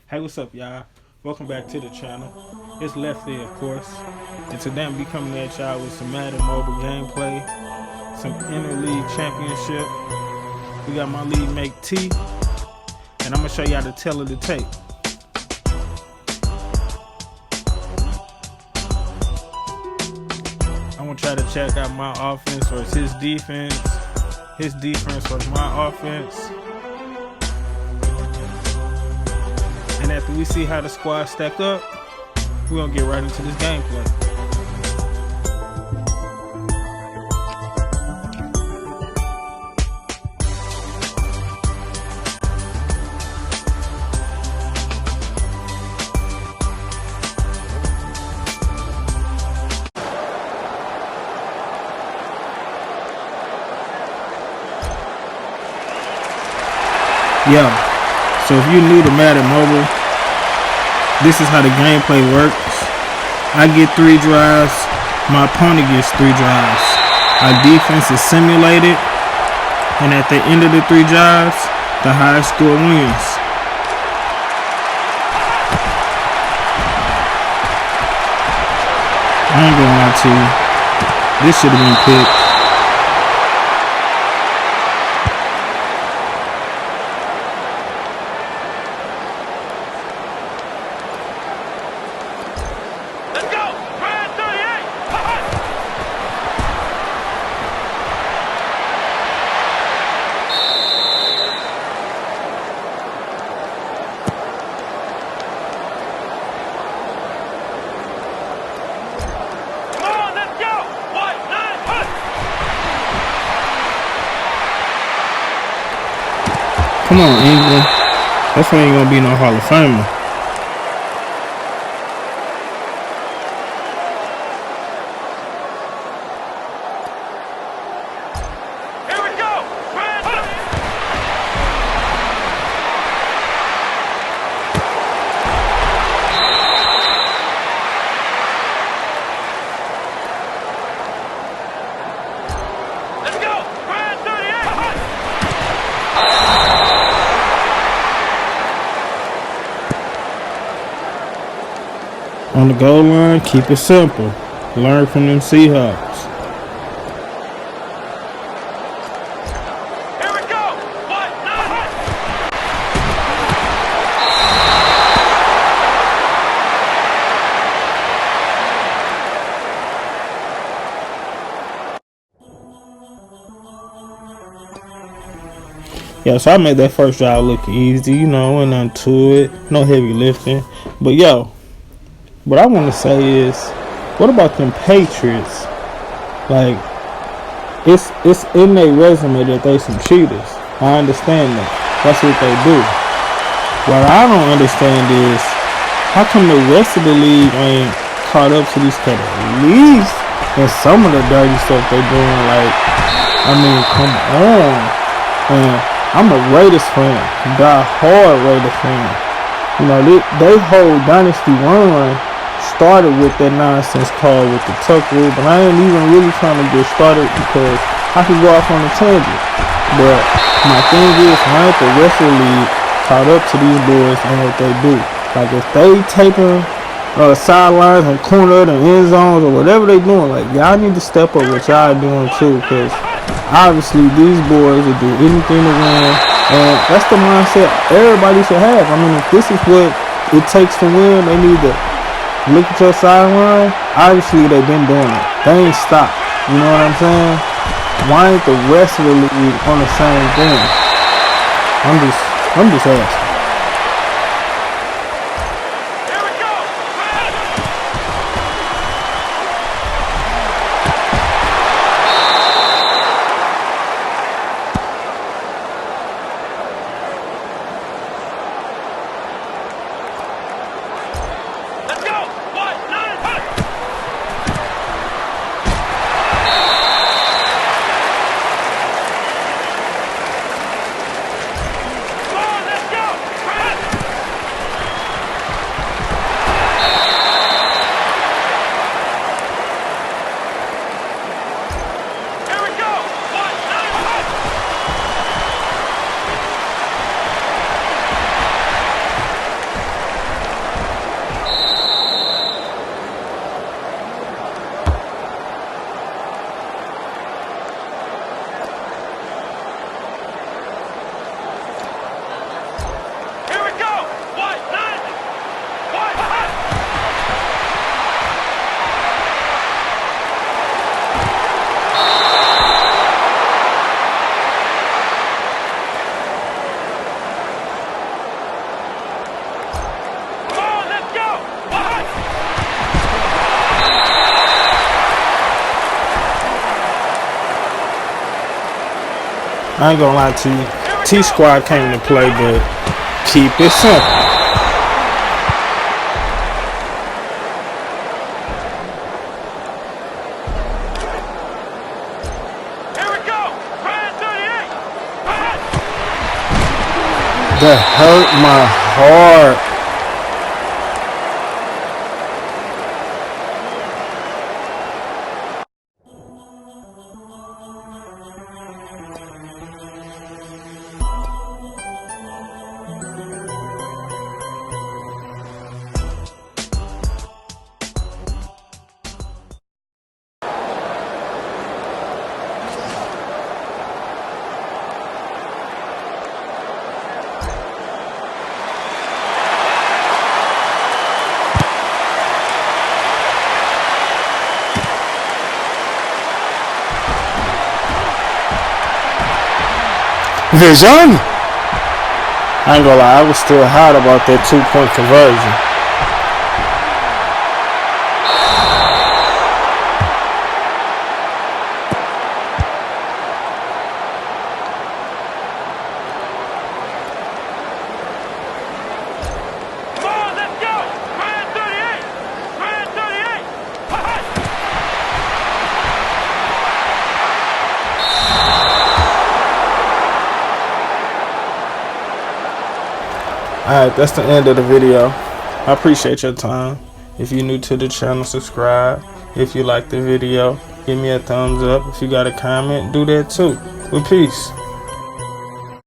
Hey, what's up, y'all? Welcome back to the channel. It's Lefty, of course. And today I'm be coming at y'all with some Madden mobile gameplay, some interleague championship. We got my league mate T, and I'm gonna show y'all the tail of the tape. I'm gonna try to check out my offense versus his defense versus my offense. And after we see how the squad stack up, we're gonna get right into this gameplay. Yo, so if you're new to Madden Mobile, this is how the gameplay works. I get 3 drives, my opponent gets 3 drives. Our defense is simulated, and at the end of the 3 drives, the highest score wins. I ain't gonna lie to you, this should have been picked. Come on, England. That's why ain't gonna be no Hall of Famer. Here we go! Let's go! Brand 38! On the goal line, keep it simple. Learn from them Seahawks. Here we go! What? Yeah, so I made that first drive look easy. You know, went into it. No heavy lifting. But yo, what I want to say is, what about them Patriots? Like, it's in their resume that they some cheaters. I understand that. That's what they do. What I don't understand is, how come the rest of the league ain't caught up to these cats at least in some of the dirty stuff they doing? Like, I mean, come on. And I'm a Raiders fan, die-hard Raiders fan. You know, they whole dynasty run started with that nonsense called with the tuck rule, but I ain't even really trying to get started because I could go off on a tangent. But my thing is, why ain't the rest of the league caught up to these boys and what they do? Like, if they taking sidelines and corner and end zones or whatever they doing, like, y'all need to step up what y'all doing too, because obviously these boys will do anything to win, and that's the mindset everybody should have. I mean, if this is what it takes to win, they need to look at your sideline. Obviously, they've been doing it. They ain't stopped. You know what I'm saying? Why ain't the rest of the league on the same thing? I'm just asking. Let's go! I ain't gonna lie to you. T-Squad came to play, but keep it simple. Here we go. Brand 38. Hot. That hurt my heart. Vision! I ain't gonna lie, I was still hot about that 2-point conversion. Come on, let's go. Brand 38. Brand 38. Hot. Alright, that's the end of the video. I appreciate your time. If you're new to the channel, subscribe. If you like the video, give me a thumbs up. If you got a comment, do that too. With peace.